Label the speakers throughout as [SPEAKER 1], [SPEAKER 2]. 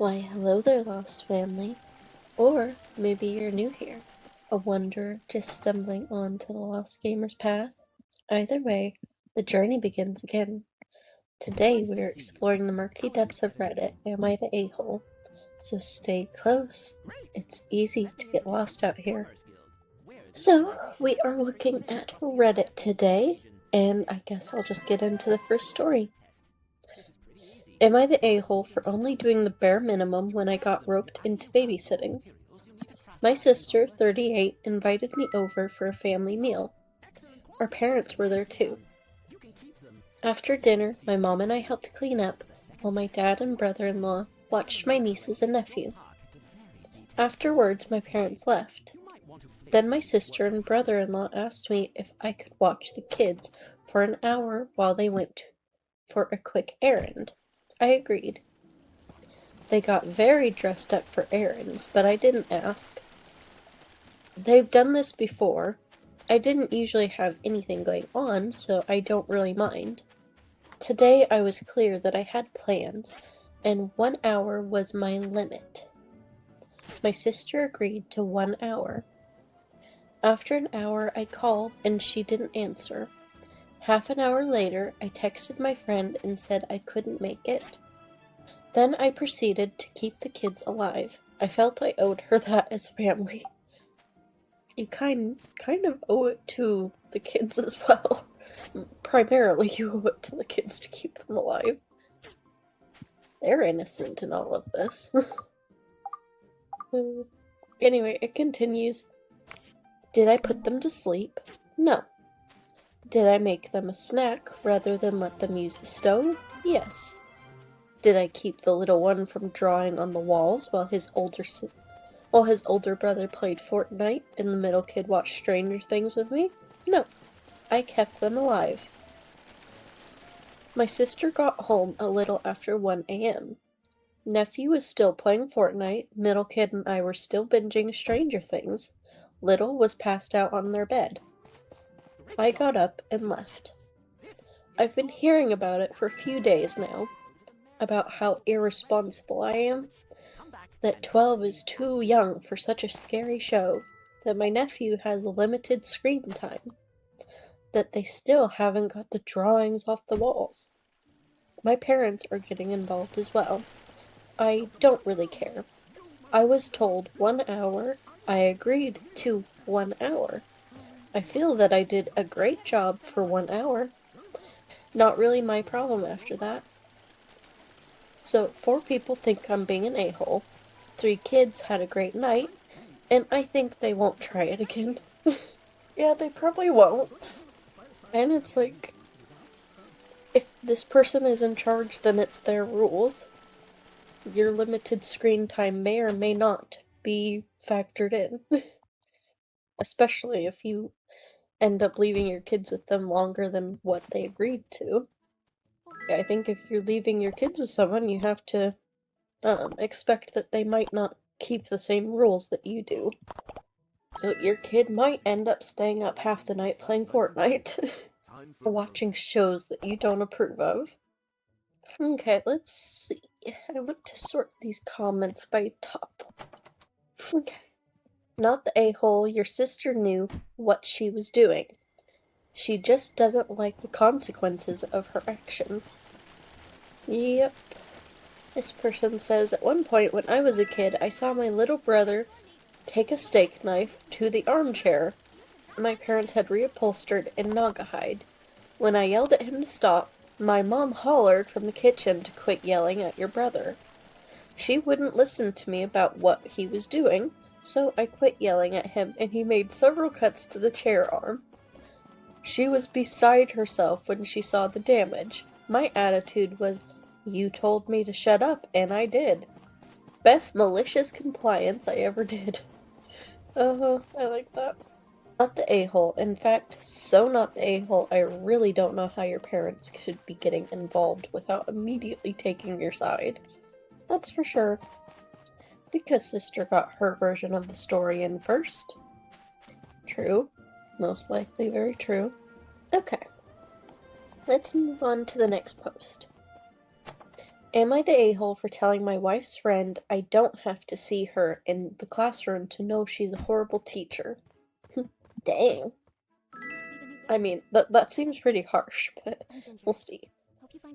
[SPEAKER 1] Why, hello there, lost family. Or maybe you're new here, a wanderer just stumbling onto the Lost Gamer's path. Either way, the journey begins again. Today we are exploring the murky depths of Reddit, Am I the A-hole? So stay close. It's easy to get lost out here. So, we are looking at Reddit today, and I guess I'll just get into the first story. Am I the a-hole for only doing the bare minimum when I got roped into babysitting? My sister, 38, invited me over for a family meal. Our parents were there too. After dinner, my mom and I helped clean up, while my dad and brother-in-law watched my nieces and nephew. Afterwards, my parents left. Then my sister and brother-in-law asked me if I could watch the kids for an hour while they went for a quick errand. I agreed. They got very dressed up for errands, but I didn't ask. They've done this before. I didn't usually have anything going on, so I don't really mind. Today I was clear that I had plans, and 1 hour was my limit. My sister agreed to 1 hour. After an hour I called and she didn't answer. Half an hour later I texted my friend and said I couldn't make it. Then I proceeded to keep the kids alive. I felt I owed her that as family. You kind of owe it to the kids as well. Primarily you owe it to the kids to keep them alive. They're innocent in all of this. Anyway, it continues. Did I put them to sleep? No. Did I make them a snack rather than let them use the stove? Yes. Did I keep the little one from drawing on the walls while his older brother played Fortnite and the middle kid watched Stranger Things with me? No. I kept them alive. My sister got home a little after 1 a.m. Nephew was still playing Fortnite, middle kid and I were still binging Stranger Things. Little was passed out on their bed. I got up and left. I've been hearing about it for a few days now, about how irresponsible I am, that 12 is too young for such a scary show, that my nephew has limited screen time, that they still haven't got the drawings off the walls. My parents are getting involved as well. I don't really care. I was told 1 hour. I agreed to 1 hour. I feel that I did a great job for 1 hour. Not really my problem after that. So 4 people think I'm being an a-hole. 3 kids had a great night, and I think they won't try it again. Yeah, they probably won't. And it's like, if this person is in charge, then it's their rules. Your limited screen time may or may not be factored in. Especially if you end up leaving your kids with them longer than what they agreed to. I think if you're leaving your kids with someone, you have to expect that they might not keep the same rules that you do. So your kid might end up staying up half the night playing Fortnite. Or watching shows that you don't approve of. Okay, let's see. I want to sort these comments by top. Okay. Not the a-hole, your sister knew what she was doing. She just doesn't like the consequences of her actions. Yep. This person says, at one point when I was a kid, I saw my little brother take a steak knife to the armchair my parents had reupholstered in Naugahyde. When I yelled at him to stop, my mom hollered from the kitchen to quit yelling at your brother. She wouldn't listen to me about what he was doing, so I quit yelling at him and he made several cuts to the chair arm. She was beside herself when she saw the damage. My attitude was, you told me to shut up, and I did. Best malicious compliance I ever did. I like that. Not the a-hole. In fact, so not the a-hole, I really don't know how your parents should be getting involved without immediately taking your side. That's for sure. Because sister got her version of the story in first. True. Most likely very true. Okay. Let's move on to the next post. Am I the a-hole for telling my wife's friend I don't have to see her in the classroom to know she's a horrible teacher? Dang. I mean, that seems pretty harsh, but we'll see.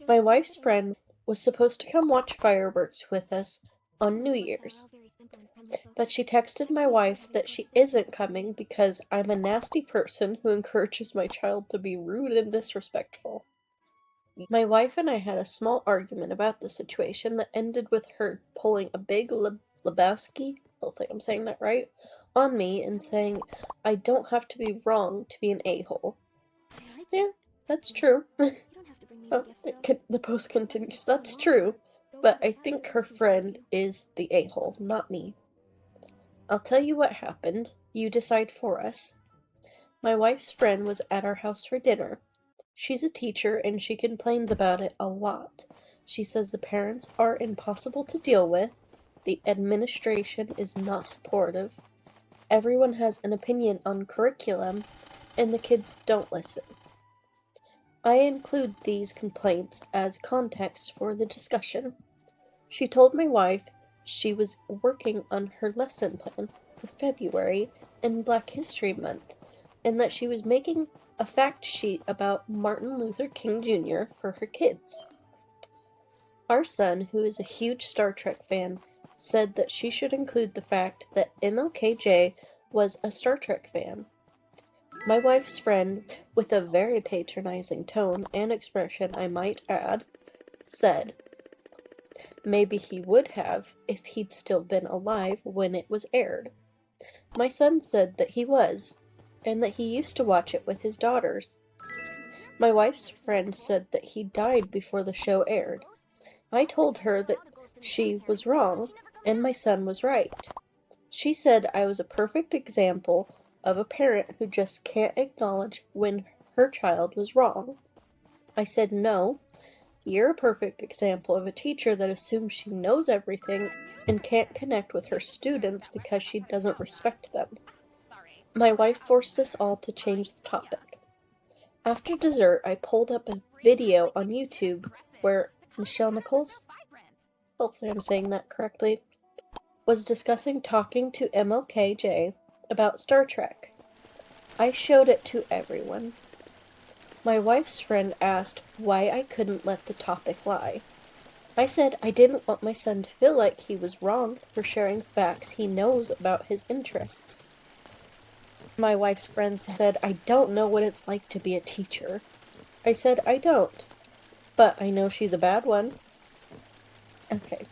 [SPEAKER 1] My wife's friend was supposed to come watch fireworks with us on New Year's, but she texted my wife that she isn't coming because I'm a nasty person who encourages my child to be rude and disrespectful. My wife and I had a small argument about the situation that ended with her pulling a big Lebowski, hopefully I'm saying that right, on me and saying I don't have to be wrong to be an a-hole. Yeah, that's true. The post continues, that's true, but I think her friend is the a-hole, not me. I'll tell you what happened. You decide for us. My wife's friend was at our house for dinner. She's a teacher and she complains about it a lot. She says the parents are impossible to deal with, the administration is not supportive, everyone has an opinion on curriculum, and the kids don't listen. I include these complaints as context for the discussion. She told my wife she was working on her lesson plan for February and Black History Month, and that she was making a fact sheet about Martin Luther King Jr. for her kids. Our son, who is a huge Star Trek fan, said that she should include the fact that MLKJ was a Star Trek fan. My wife's friend, with a very patronizing tone and expression I might add, said maybe he would have if he'd still been alive when it was aired. My son said that he was, and that he used to watch it with his daughters. My wife's friend said that he died before the show aired. I told her that she was wrong, and my son was right. She said I was a perfect example of a parent who just can't acknowledge when her child was wrong. I said no. You're a perfect example of a teacher that assumes she knows everything and can't connect with her students because she doesn't respect them. My wife forced us all to change the topic. After dessert, I pulled up a video on YouTube where Nichelle Nichols, hopefully I'm saying that correctly, was discussing talking to MLKJ about Star Trek. I showed it to everyone. My wife's friend asked why I couldn't let the topic lie. I said I didn't want my son to feel like he was wrong for sharing facts he knows about his interests. My wife's friend said I don't know what it's like to be a teacher. I said I don't, but I know she's a bad one. Okay.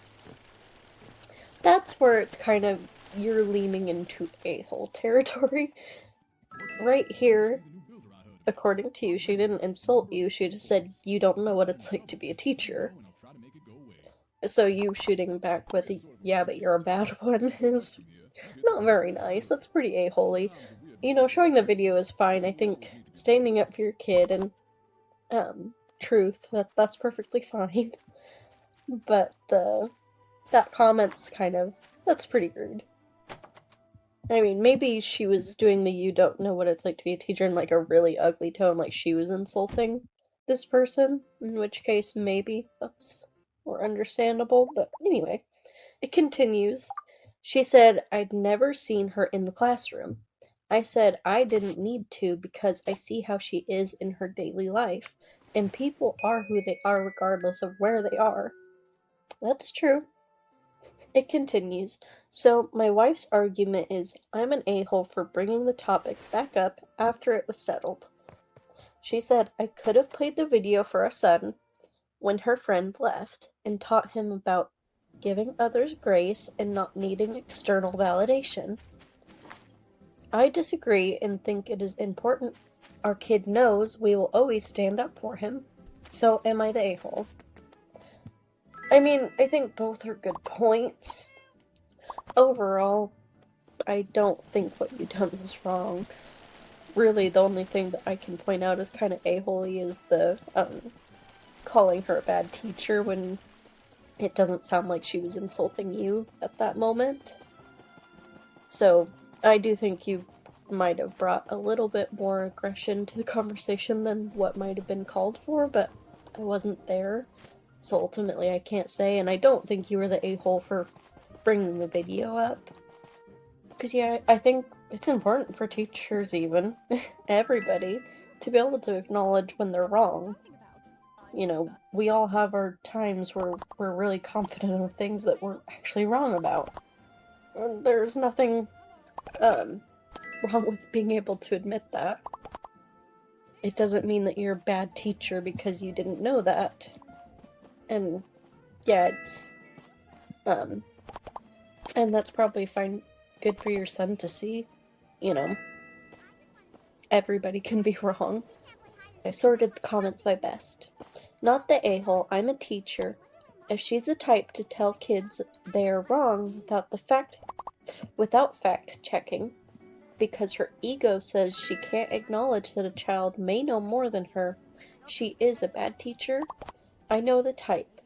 [SPEAKER 1] That's where it's kind of, you're leaning into a-hole territory. Right here, according to you, she didn't insult you, she just said you don't know what it's like to be a teacher. So you shooting back with a, yeah, but you're a bad one is not very nice. That's pretty a-holy. You know, showing the video is fine. I think standing up for your kid and truth, that's perfectly fine. But that comment's kind of, that's pretty rude. I mean, maybe she was doing the you don't know what it's like to be a teacher in like a really ugly tone, like she was insulting this person, in which case maybe that's more understandable, but anyway. It continues. She said I'd never seen her in the classroom. I said I didn't need to because I see how she is in her daily life, and people are who they are regardless of where they are. That's true. It continues. So my wife's argument is I'm an a-hole for bringing the topic back up after it was settled. She said I could have played the video for our son when her friend left and taught him about giving others grace and not needing external validation. I disagree and think it is important our kid knows we will always stand up for him. So am I the a-hole? I mean, I think both are good points. Overall, I don't think what you done was wrong. Really, the only thing that I can point out as kind of a-holy is the calling her a bad teacher when it doesn't sound like she was insulting you at that moment. So, I do think you might have brought a little bit more aggression to the conversation than what might have been called for, but I wasn't there. So ultimately I can't say, and I don't think you were the a-hole for bringing the video up. Because yeah, I think it's important for teachers even, everybody, to be able to acknowledge when they're wrong. You know, we all have our times where we're really confident of things that we're actually wrong about. And there's nothing wrong with being able to admit that. It doesn't mean that you're a bad teacher because you didn't know that. And yeah, it's and that's probably fine, good for your son to see. You know, everybody can be wrong. I sorted the comments by best. Not the a-hole, I'm a teacher. If she's the type to tell kids they are wrong without fact checking, because her ego says she can't acknowledge that a child may know more than her, she is a bad teacher. I know the type.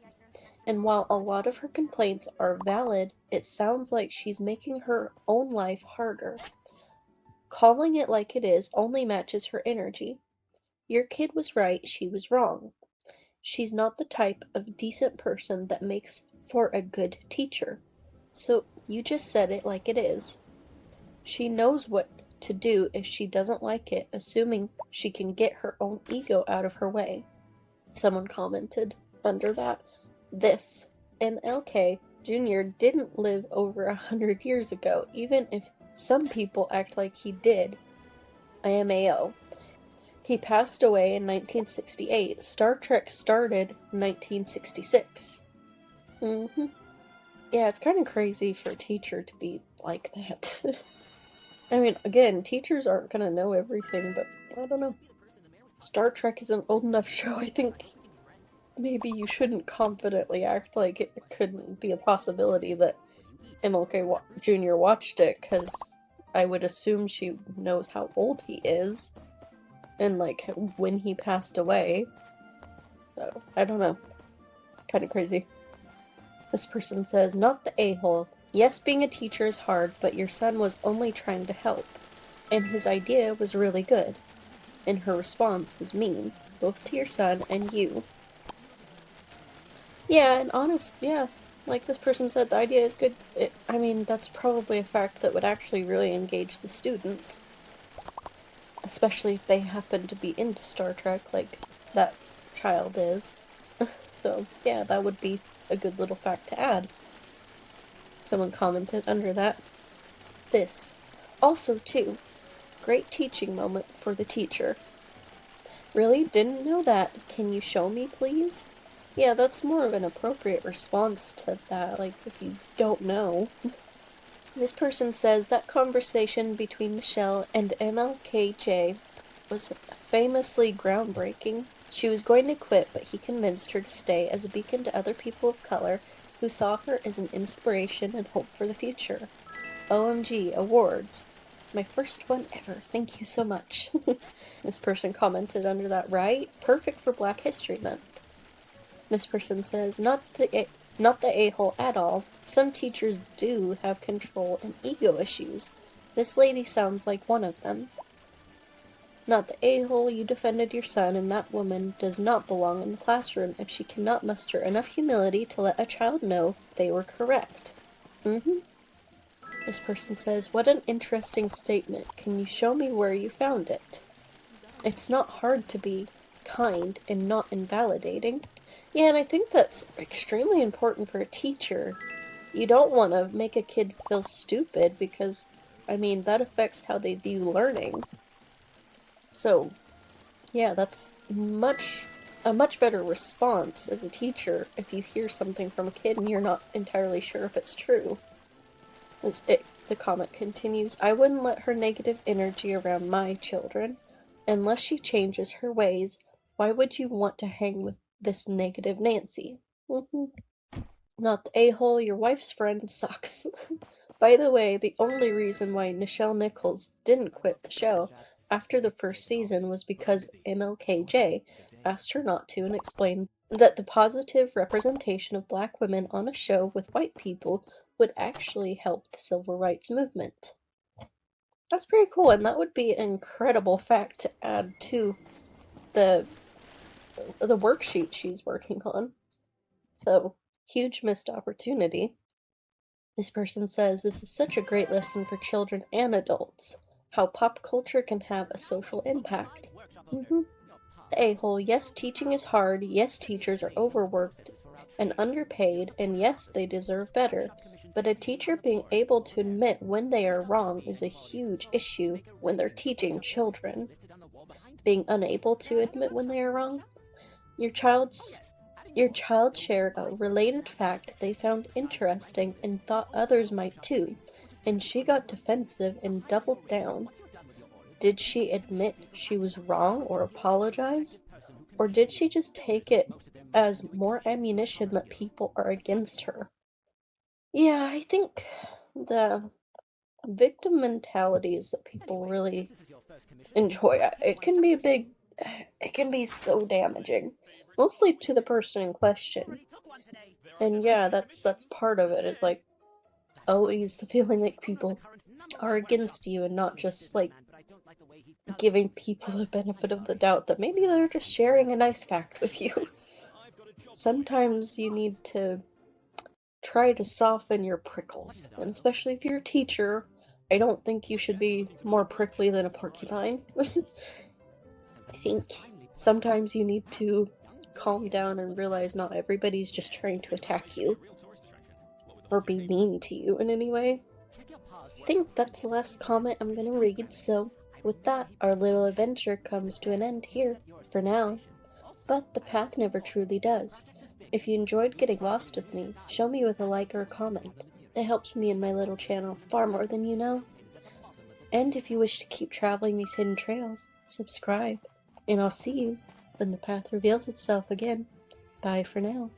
[SPEAKER 1] And while a lot of her complaints are valid, it sounds like she's making her own life harder. Calling it like it is only matches her energy. Your kid was right, she was wrong. She's not the type of decent person that makes for a good teacher. So you just said it like it is. She knows what to do if she doesn't like it, assuming she can get her own ego out of her way. Someone commented under that, this MLK Jr. didn't live over 100 years ago, even if some people act like he did. IMAO. He passed away in 1968. Star Trek started in 1966. Yeah, it's kind of crazy for a teacher to be like that. I mean, again, teachers aren't gonna know everything, but I don't know. Star Trek is an old enough show, I think maybe you shouldn't confidently act like it couldn't be a possibility that MLK Jr. watched it, because I would assume she knows how old he is, and like when he passed away. So, I don't know. Kind of crazy. This person says, not the a-hole. Yes, being a teacher is hard, but your son was only trying to help. And his idea was really good. And her response was mean, both to your son and you. Yeah, and yeah, like this person said, the idea is good. I mean, that's probably a fact that would actually really engage the students. Especially if they happen to be into Star Trek, like that child is. So, yeah, that would be a good little fact to add. Someone commented under that. This. Also, too, great teaching moment for the teacher. Really? Didn't know that. Can you show me, please? Yeah, that's more of an appropriate response to that, like, if you don't know. This person says that conversation between Michelle and MLKJ was famously groundbreaking. She was going to quit, but he convinced her to stay as a beacon to other people of color who saw her as an inspiration and hope for the future. OMG, awards. My first one ever. Thank you so much. This person commented under that, right? Perfect for Black History Month. This person says, not the a-hole at all. Some teachers do have control and ego issues. This lady sounds like one of them. Not the a-hole, you defended your son, and that woman does not belong in the classroom if she cannot muster enough humility to let a child know they were correct. This person says, what an interesting statement. Can you show me where you found it? It's not hard to be kind and not invalidating. Yeah, and I think that's extremely important for a teacher. You don't want to make a kid feel stupid because, I mean, that affects how they view learning. So, yeah, that's a much better response as a teacher if you hear something from a kid and you're not entirely sure if it's true. The comment continues, I wouldn't let her negative energy around my children. Unless she changes her ways, why would you want to hang with this negative Nancy? Not the a-hole, your wife's friend sucks. By the way, the only reason why Nichelle Nichols didn't quit the show after the first season was because MLKJ asked her not to and explained that the positive representation of Black women on a show with white people would actually help the civil rights movement. That's pretty cool, and that would be an incredible fact to add to the worksheet she's working on. So, huge missed opportunity. This person says, this is such a great lesson for children and adults. How pop culture can have a social impact. The a-hole, yes, teaching is hard, yes, teachers are overworked and underpaid, and yes, they deserve better. But a teacher being able to admit when they are wrong is a huge issue when they're teaching children. Being unable to admit when they are wrong. Your child shared a related fact they found interesting and thought others might too, and she got defensive and doubled down. Did she admit she was wrong or apologize? Or did she just take it as more ammunition that people are against her? Yeah, I think the victim mentalities that people really enjoy, it can be so damaging, mostly to the person in question. And yeah, that's part of it, is like always the feeling like people are against you and not just like giving people the benefit of the doubt that maybe they're just sharing a nice fact with you. Sometimes you need to try to soften your prickles, and especially if you're a teacher, I don't think you should be more prickly than a porcupine. I think sometimes you need to calm down and realize not everybody's just trying to attack you or be mean to you in any way. I think that's the last comment I'm gonna read, so with that, our little adventure comes to an end here, for now. But the path never truly does. If you enjoyed getting lost with me, show me with a like or a comment. It helps me and my little channel far more than you know. And if you wish to keep traveling these hidden trails, subscribe. And I'll see you when the path reveals itself again. Bye for now.